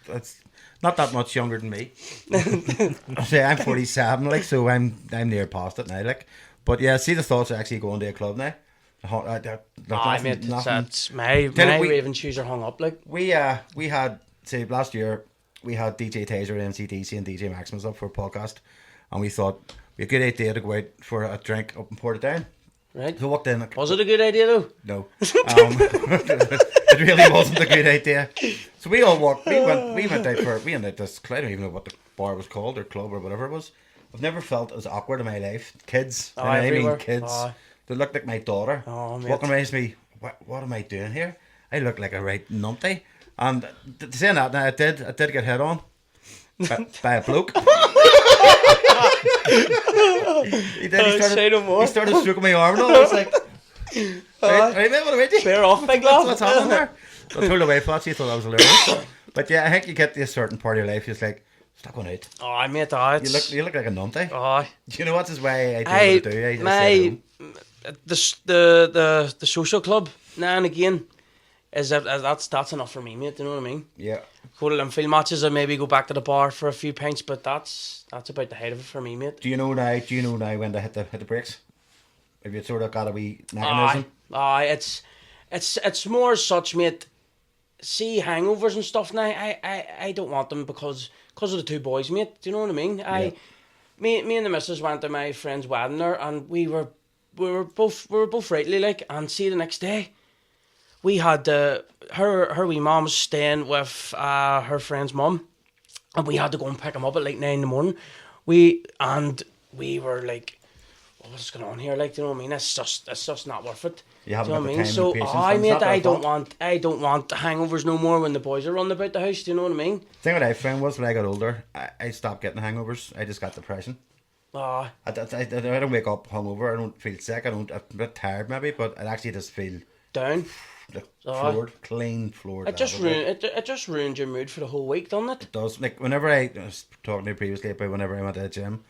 that's not that much younger than me. I say I'm 47, like, so I'm near past it now, like. But yeah, see the thoughts of actually going to a club now. Aye, mate, that's my raving shoes are hung up, like. We had, say, last year we had DJ Taser, MCDC, and DJ Maximus up for a podcast, and we thought we had a good idea to go out for a drink up in Portadown. Right. So walked in. Was it a good idea though? No, it really wasn't a good idea. So we all walked. We went out for. We ended this. I don't even know what the bar was called or club or whatever it was. I've never felt as awkward in my life. Kids, and I mean everywhere. kids. Aye. They looked like my daughter. Oh, mate. Walking around me. What am I doing here? I look like a right numpty. And saying that, now I did get hit on by a bloke. He did. Say no more. He started stroking my arm and all. I was like, right, mate, what about you? Clear off, big That's lad. what's happening there. I told away for that. She thought that was hilarious. But yeah, I think you get to a certain part of your life, you're just like, stop going out. Oh, mate, aye. You look like a numpty. Aye. Do you know what's his way? I do what I do. I stay at home. The social club now and again that's enough for me, mate. Do you know what I mean? Yeah. Go to Linfield matches and maybe go back to the bar for a few pints, but that's about the height of it for me, mate. Do you know now when to hit the brakes? Have you sort of got a wee mechanism? Aye, it's more such, mate. See hangovers and stuff now. I don't want them because of the 2 boys, mate. Do you know what I mean? Me and the missus went to my friend's wedding there, and we were both rightly like, and see the next day, we had her wee mom was staying with her friend's mum, and we had to go and pick him up at like 9 in the morning. We were like, what's going on here? Like, do you know what I mean? It's just not worth it. You haven't do you got know the what I mean? time and So, patience, I and it's mate, not their I don't fault. want hangovers no more when the boys are running about the house. Do you know what I mean? The thing what I found was when I got older, I stopped getting hangovers. I just got depression. I don't wake up hungover. I don't feel sick. I'm a bit tired maybe, but I actually just feel Down. like clean floored. It just ruined your mood for the whole week, doesn't it? It does. Like whenever I was talking to you previously about whenever I went to the gym,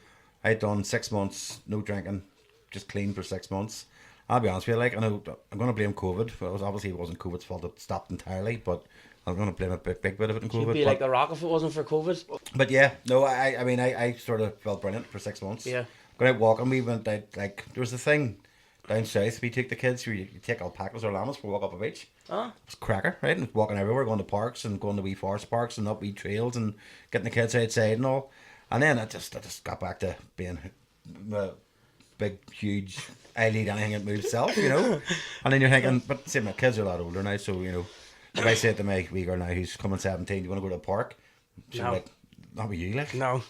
I'd done 6 months no drinking, just clean for 6 months. I'll be honest with you, like I know I'm going to blame COVID. Well, it wasn't COVID's fault; it stopped entirely. But I'm going to blame a big bit of it on COVID. You'd be like The Rock if it wasn't for COVID. But yeah, no, I mean, I sort of felt brilliant for 6 months. Yeah. Going out walking, we went out, like, there was a thing down south, we took the kids, you take alpacas or llamas for a walk up a beach. Ah. It was cracker, right? And walking everywhere, going to parks and going to wee forest parks and up wee trails and getting the kids outside and all. And then I just got back to being a big, huge, I lead anything that moves self, you know? And then you're thinking, but see, my kids are a lot older now, so, you know, if I say to my wee girl now who's coming 17, you want to go to a park? She's No. like, not with you, like. No.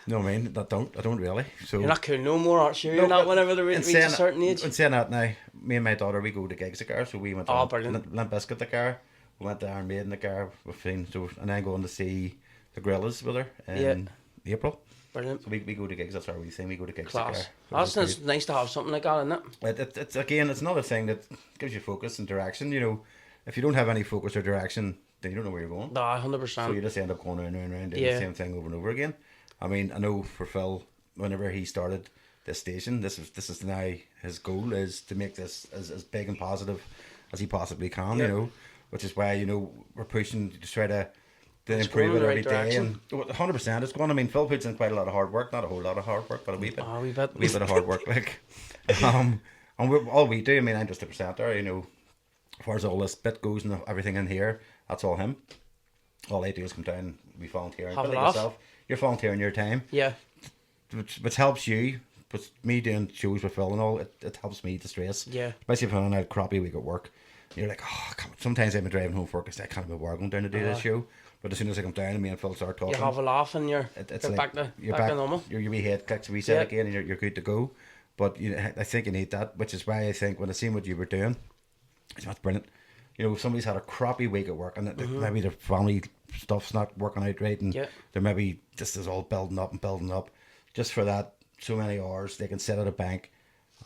No, I mean, I don't really. So You're not cool no more, aren't you? You're not whenever they reach a certain age. In saying that now, me and my daughter, we go to gigs the car, so we went to Brilliant. Limp Bizkit the car, we went to Iron Maiden the car, and then going to see the Gorillaz with her in April. Brilliant. So we go to gigs, that's our wee thing, we go to gigs Class. the car. That's nice to have something like that, isn't it? It's again, it's another thing that gives you focus and direction, you know. If you don't have any focus or direction, then you don't know where you're going. No, 100%. So you just end up going round and round doing the same thing over and over again. I mean, I know for Phil, whenever he started this station, this is now his goal is to make this as big and positive as he possibly can, you know, which is why, you know, we're pushing to try to improve it every day. And 100% it's going. I mean, Phil puts in quite a lot of hard work, not a whole lot of hard work, but a wee bit. A wee bit. A wee bit of hard work, like. And all we do, I mean, I'm just a presenter, you know, as far as all this bit goes and everything in here, that's all him. All I do is come down, we volunteer, and Have a like laugh. yourself, you're volunteering your time, Yeah. which helps you. But me doing shows with Phil and all, it helps me to stress. Yeah. Especially if I'm on a crappy week at work. You're like, oh, come on. Sometimes I'm driving home from work and say, I can't believe we're going down to do this show. But as soon as I come down and me and Phil start talking, You have a laugh and you're like back to normal. Your wee head clicks a reset again, and you're good to go. But I think you need that, which is why I think when I seen what you were doing, that's brilliant. You know, if somebody's had a crappy week at work and maybe their family stuff's not working out right, and they're maybe just is all building up, just for that so many hours they can sit at a bank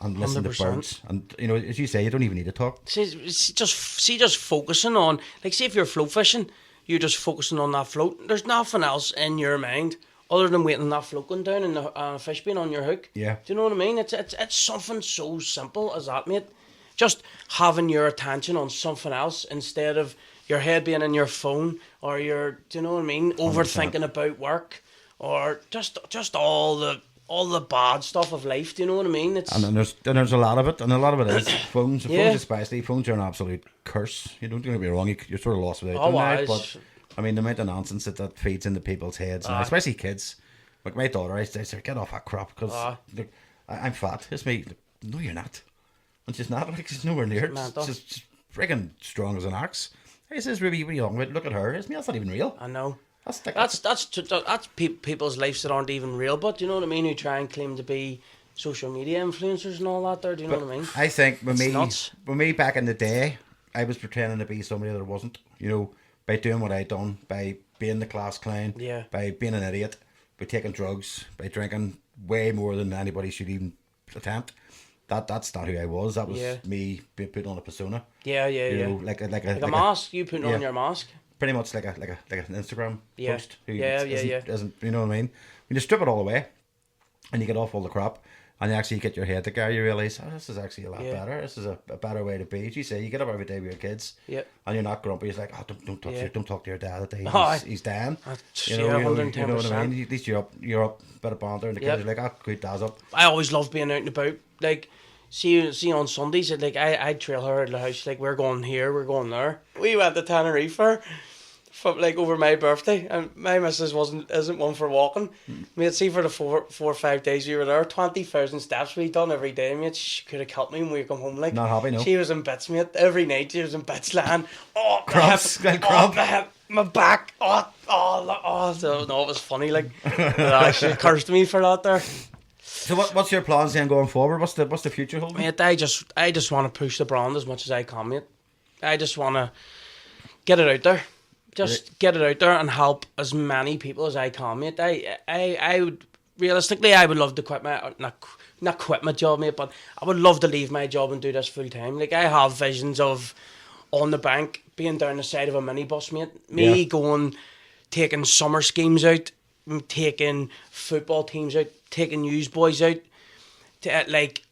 and listen 100%. to birds. And you know, as you say, you don't even need to talk. See, just focusing on, like, see if you're float fishing, you're just focusing on that float. There's nothing else in your mind other than waiting on that float going down and a fish being on your hook. Yeah. Do you know what I mean? It's something so simple as that, mate. Just having your attention on something else instead of your head being in your phone or do you know what I mean? 100%. Overthinking about work or just all the bad stuff of life. Do you know what I mean? And there's a lot of it, and a lot of it is phones. Phones especially. Phones are an absolute curse. You don't get me wrong. You're sort of lost without them now. But I mean, the amount of nonsense that feeds into people's heads, now, especially kids. Like my daughter, I say, get off that crap because I'm fat. It's me. No, you're not. And she's not. Like she's nowhere near it. She's friggin' strong as an ox. He says, Ruby, what are you on with? Look at her. Isn't that's not even real. I know. That's People's lives that aren't even real, but do you know what I mean? Who try and claim to be social media influencers and all that. There, do you know what I mean? I think It's nuts. when me back in the day, I was pretending to be somebody that I wasn't. You know, by doing what I done, by being the class clown, by being an idiot, by taking drugs, by drinking way more than anybody should even attempt. That's not who I was. That was me being put on a persona. Yeah. You know, like a mask. You putting on your mask. Pretty much like an Instagram post. Yeah. Isn't, you know what I mean? When you strip it all away, and you get off all the crap, and you actually get your head together, you realise, oh, this is actually a lot better. This is a better way to be. As you say, you get up every day with your kids, and you're not grumpy. It's like, oh, don't talk to your dad today. He's down. You know, 110%. You know what I mean? At least you're up, bit of banter, and the kids are like, oh, good, dad's up. I always love being out and about. Like, see on Sundays, I'd trail her out of the house. Like, we're going here, we're going there. We went to Tenerife from like over my birthday, and my missus isn't one for walking. Mate, see for the 4 or 5 days we were there, 20,000 steps we done every day, mate. She could have killed me when we come home. Like, Not happy, no. She was in bits, mate. Every night she was in bits, lying. Oh, my Cramps, hip, cramp. my hip, my back. So, no, it was funny. Like, she cursed me for that there. So what's your plans then going forward? What's the future holding? Mate, I just want to push the brand as much as I can, mate. I just want to get it out there. Just get it out there and help as many people as I can, mate. I would, realistically, I would love to quit my, not quit my job, mate, but I would love to leave my job and do this full time. Like, I have visions of on the bank, being down the side of a minibus, mate. Me going, taking summer schemes out, taking football teams out, taking newsboys out, like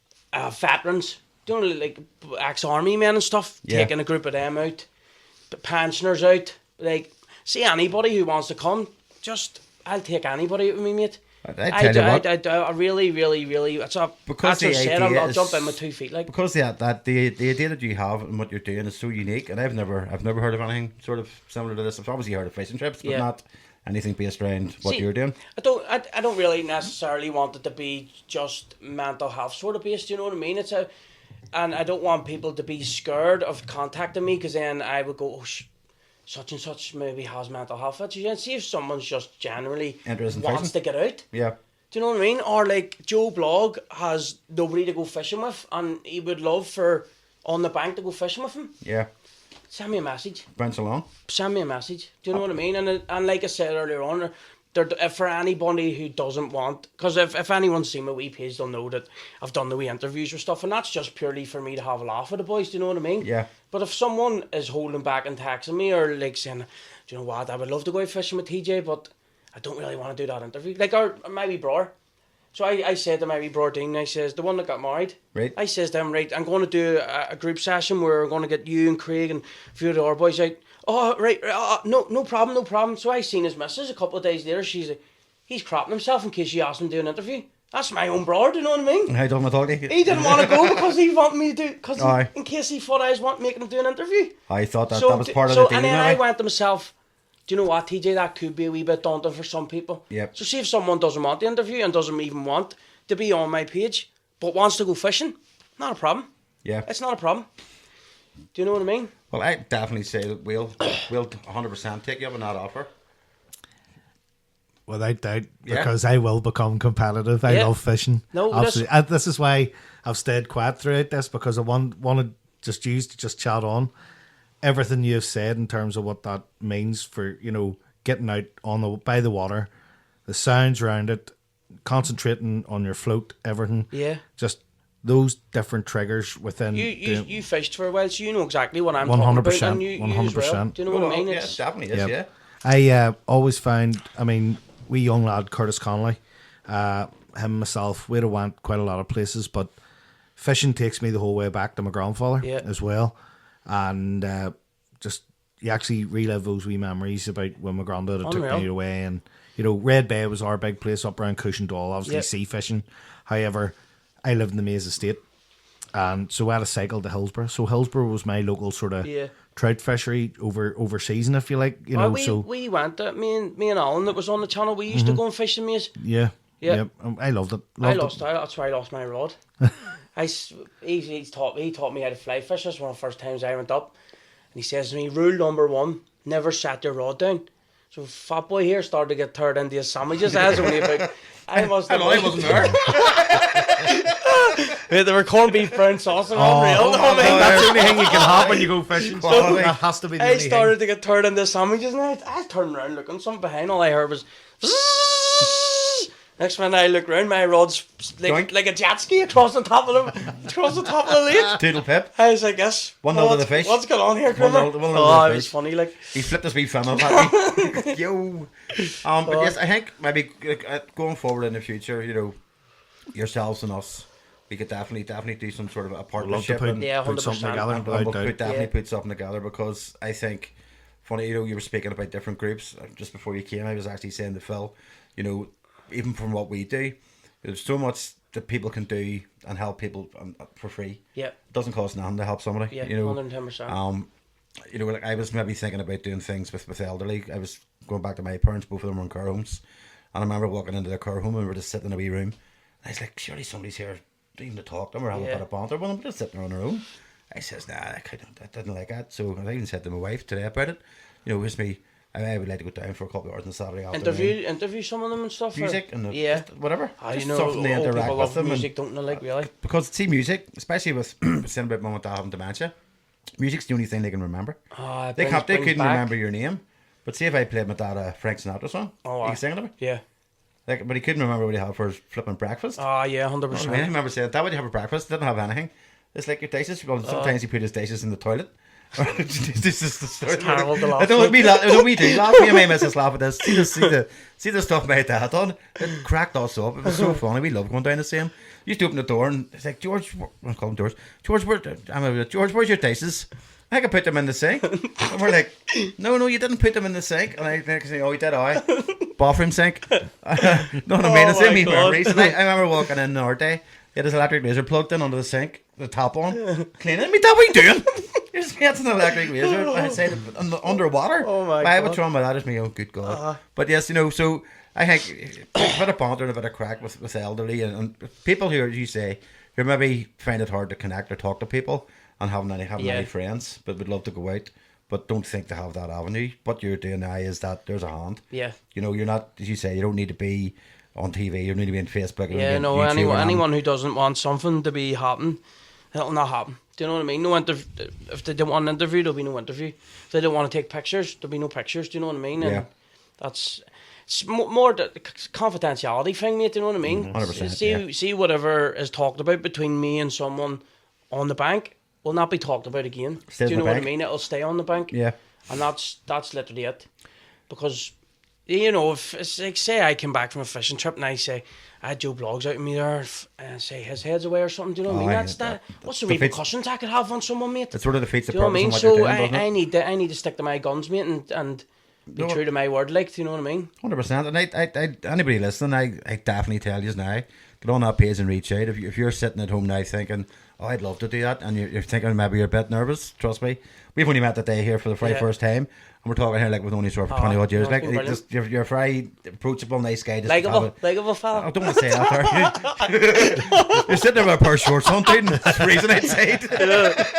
veterans, like ex-army men and stuff, taking a group of them out, pensioners out, like, see anybody who wants to come, I'll take anybody with me, mate. I really, it's a, because that's the said, idea I'll is, jump in with 2 feet, like. Because the idea that you have and what you're doing is so unique, and I've never heard of anything sort of similar to this. I've obviously heard of fishing trips, but not anything based around what you're doing. I don't really necessarily want it to be just mental health sort of based, you know what I mean? And I don't want people to be scared of contacting me, because then I would go, such and such maybe has mental health issues. And see if someone's just generally wants to get out. Yeah. Do you know what I mean? Or like Joe Blogg has nobody to go fishing with, and he would love for On the Bank to go fishing with him. Yeah. Send me a message. Bounce along. Send me a message. Do you know what I mean? And like I said earlier on, for anybody who doesn't want, because if anyone's seen my wee page, they'll know that I've done the wee interviews or stuff, and that's just purely for me to have a laugh with the boys. Do you know what I mean? Yeah. But if someone is holding back and texting me, or like saying, do you know what, I would love to go out fishing with TJ, but I don't really want to do that interview. Like my wee brother. So I said to my wee brother Dean, I says, the one that got married. Right. I says to him, right, I'm going to do a group session where we're going to get you and Craig and a few of the other boys out. Oh, right, no problem. So I seen his missus a couple of days later. She's like, he's crapping himself in case you asked him to do an interview. That's my own brother, do you know what I mean? I don't want to talk to you. He didn't want to go because he wanted me to do, in case he thought I was making him do an interview. I thought that was part of the deal. And then I went to myself, do you know what, TJ, that could be a wee bit daunting for some people. Yep. So see if someone doesn't want the interview and doesn't even want to be on my page, but wants to go fishing, not a problem. Yeah. It's not a problem. Do you know what I mean? Well, I definitely say that we'll 100% take you up on that offer. Without doubt, because I will become competitive. I love fishing. No, absolutely. This is why I've stayed quiet throughout this, because I wanted just you to just chat on everything you've said in terms of what that means for, you know, getting out by the water, the sounds around it, concentrating on your float, everything. Yeah. Just those different triggers within. You fished for a while, so you know exactly what I'm 100%, talking about. And you 100%. as well. Do you know what I mean? Yeah, definitely is, yeah. I always found, we young lad, Curtis Connolly, him and myself, we'd have went quite a lot of places, but fishing takes me the whole way back to my grandfather as well. And just, you actually relive those wee memories about when my granddad took me away. And, you know, Red Bay was our big place up around Cushendall, obviously sea fishing. However, I lived in the Maze Estate. And so I had a cycle to Hillsborough. So Hillsborough was my local sort of trout fishery over season, if you like. You know, we went there. Me and Alan that was on the channel. We used to go and fish the Maze. Yeah. I loved it. That's why I lost my rod. He taught me how to fly fish. That's one of the first times I went up, and he says to me, rule number 1: never set your rod down. So fat boy here started to get turned into his sandwiches. I wasn't there. They were corned beef brown sauce and unreal. That's the only thing you can have when you go fishing. So that has to be the only thing. I started to get turned into sandwiches, and I turned around looking, something behind. All I heard was next when I look round, my rod's like a jet ski across the top of the lake. Toodle pip. I was like, yes. One under the fish. What's going on here, Grimmer? It was funny. Like, he flipped his wee film up at me. Yo. But yes, I think maybe going forward in the future, you know, yourselves and us, we could definitely do some sort of a partnership. Put 100%. something together. We'll put something together, because I think, funny, you know, you were speaking about different groups just before you came. I was actually saying to Phil, you know, even from what we do, there's so much that people can do and help people for free. Yeah. It doesn't cost nothing to help somebody. Yeah, you know, 110%. you know, like I was maybe thinking about doing things with elderly. I was going back to my parents, both of them were in care homes. And I remember walking into their care home and we were just sitting in a wee room. And I was like, surely somebody's here even to talk to them or have a bit of banter with them. We're just sitting there on their own. I says, nah, I didn't like that. So I even said to my wife today about it. You know, it's me. I would like to go down for a couple of hours on Saturday afternoon. Interview some of them and stuff. Music and just whatever. You Just know, something to old interact people with love them. music, don't they? Like really. Because see, music, especially with saying about mum and dad having dementia, music's the only thing they can remember. They couldn't remember your name. But see if I played my dad a Frank Sinatra song, he can sing it to me. Yeah. Like, but he couldn't remember what he had for his flipping breakfast. Oh yeah, 100%. I remember saying, Dad, what did you have for breakfast? Didn't have anything. It's like your dishes. Well, sometimes he put his dishes in the toilet. This is the story. It's terrible to laugh. I don't we do laugh. Me and my missus laugh at this. See the stuff my dad done. It cracked us up. It was so funny. We love going down the same. You used to open the door and it's like, George, I call him George. George, George, where's your dishes? I could put them in the sink. And we're like, no, you didn't put them in the sink. And I say, oh, you did, I. Bathroom sink. No, what I mean, it's in me memories. And I remember walking in the other day. He had his electric razor plugged in under the sink, the top on, cleaning. Me, Dad, what are you doing? You're just getting an electric razor. I said, underwater. Oh my God. God. What's wrong with that? Is me, oh, good God. But yes, you know, so I think a bit of banter and a bit of crack with elderly and people who, as you say, who maybe find it hard to connect or talk to people and haven't any friends, but would love to go out, but don't think to have that avenue. What you're doing now is that there's a hand. Yeah. You know, you're not, as you say, you don't need to be on TV, you don't need to be on Facebook. Yeah, no, anyone who doesn't want something to be happen, it'll not happen. Do you know what I mean? No if they don't want an interview, there'll be no interview. If they don't want to take pictures, there'll be no pictures. Do you know what I mean? And it's more the confidentiality thing, mate. Do you know what I mean? 100%. See whatever is talked about between me and someone on the bank will not be talked about again. Do you know what I mean? It'll stay on the bank. Yeah. And that's literally it. Because, you know, if it's like, say I came back from a fishing trip and I say, I had Joe Bloggs out of me there and say his head's away or something, do you know what I mean? That's that. What's the repercussions I could have on someone, mate? It sort of defeats the purpose. Do you know purpose what I mean? of what you're doing, So I need to stick to my guns, mate, and be true to my word, like, do you know what I mean? 100%. And I anybody listening, I definitely tell you now, get on that page and reach out. If you're sitting at home now thinking, oh, I'd love to do that, and you're thinking maybe you're a bit nervous, trust me, we've only met today here for the very first time, and we're talking here like we've only sort of 20 odd years. Like, you're a very approachable, nice guy. Likeable fella. I don't want to say that. You're sitting there with a pair of shorts on, dude, and it's freezing outside.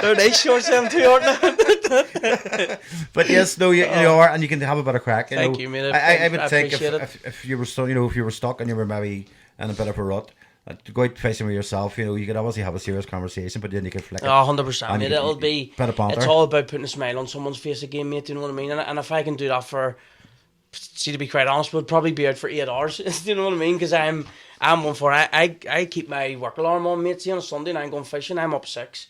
They're nice shorts, them too, aren't they? But yes, no, you are, and you can have a bit of crack. Thank you, mate. I would think if you were if you were stuck and you were maybe in a bit of a rut, to go out fishing with yourself, you know, you could obviously have a serious conversation, but then you could flick it. 100%, mate. It'll be. It's all about putting a smile on someone's face again, mate. Do you know what I mean? And if I can do that to be quite honest, we'll probably be out for 8 hours. Do you know what I mean? Because I'm one for I keep my work alarm on, mate. See, on a Sunday and I'm going fishing. I'm up 6,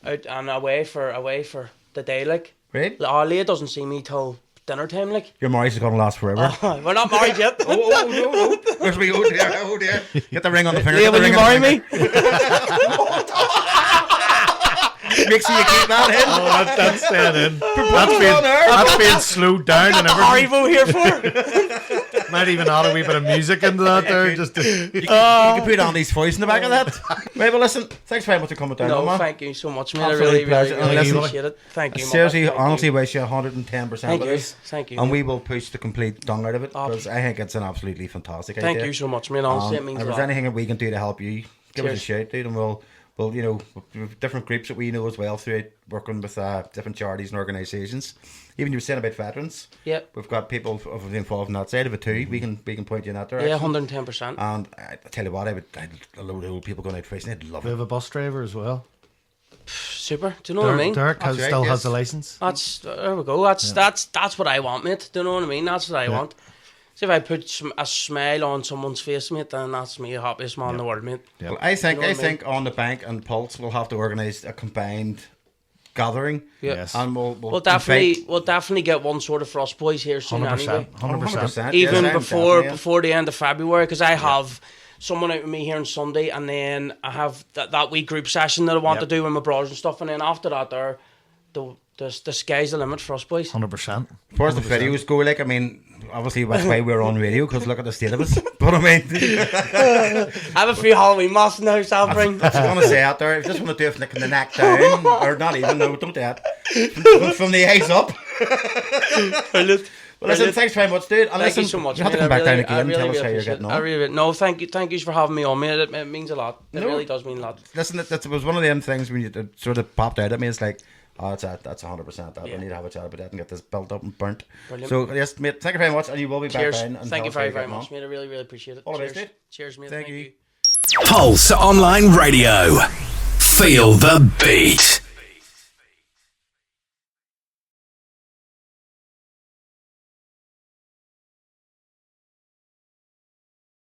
out and away for the day, like. Right. Leah doesn't see me till dinner time, like. Your marriage is going to last forever. We're not married yet. No. Where's we? Oh dear. Get the ring on the finger. Leah, will you marry me? Make sure you keep that in. Oh, that's staying in. That's being slowed down and everything. Arivo here for? Might even add a wee bit of music into that there. Just to... you can put Andy's voice in the back of that. Right, well, listen, thanks very much for coming down. No, thank you so much, man. Absolutely I really pleasure. appreciate it. Thank you. Seriously, honestly, wish you 110%. Thank you. And we will push the complete dung out of it because I think it's an absolutely fantastic idea. Thank you so much, man. Honestly, it means a lot. If there's anything that we can do to help you, give us a shout, dude, and we'll, you know, we've different groups that we know as well through working with different charities and organisations. Even you were saying about veterans. Yeah. We've got people involved in that side of it too. We can point you in that direction. Yeah, 110%. And I tell you what, I'd a load of old people going out fishing. I'd love it. We have a bus driver as well. Super. Do you know what I mean? Derek still has the licence. There we go. That's what I want, mate. Do you know what I mean? That's what I want. See, if I put a smile on someone's face, mate, then that's me, the happiest man in the world, mate. Well, I think on the bank and Pulse we'll have to organise a combined gathering. Yes. And we'll definitely get one sorted for us boys here soon 100%, anyway. 100%. Even before the end of February, because I have someone out with me here on Sunday, and then I have that wee group session that I want to do with my brothers and stuff, and then after that there, the sky's the limit for us boys. 100%. As far as the videos go, like, I mean, obviously that's why we're on radio, because look at the state of us. But I mean, I have a few Halloween masks in the house I'll bring. I was going to say out there, if you just want to do it from the neck down, or not even, no, don't do that. from the eyes up. Brilliant. Well, listen, thanks very much, dude. And Thank listen, you so much. you have to mate. come back down I again and tell us how you're appreciate getting it. on. No, thank you for having me on, mate. It means a lot. It really does mean a lot. Listen, that was one of them things when it sort of popped out at me. It's like, oh, that's 100% that. Yeah. We need to have a chat about that and get this built up and burnt. Brilliant. So, yes, mate, thank you very much, and you will be Cheers. back down. And Thank you tell us how very, very you're much, getting mate. I really, really appreciate it. All the Cheers. best, mate. Cheers, mate. Thank Thank you. you. Pulse Online Radio. Feel the beat.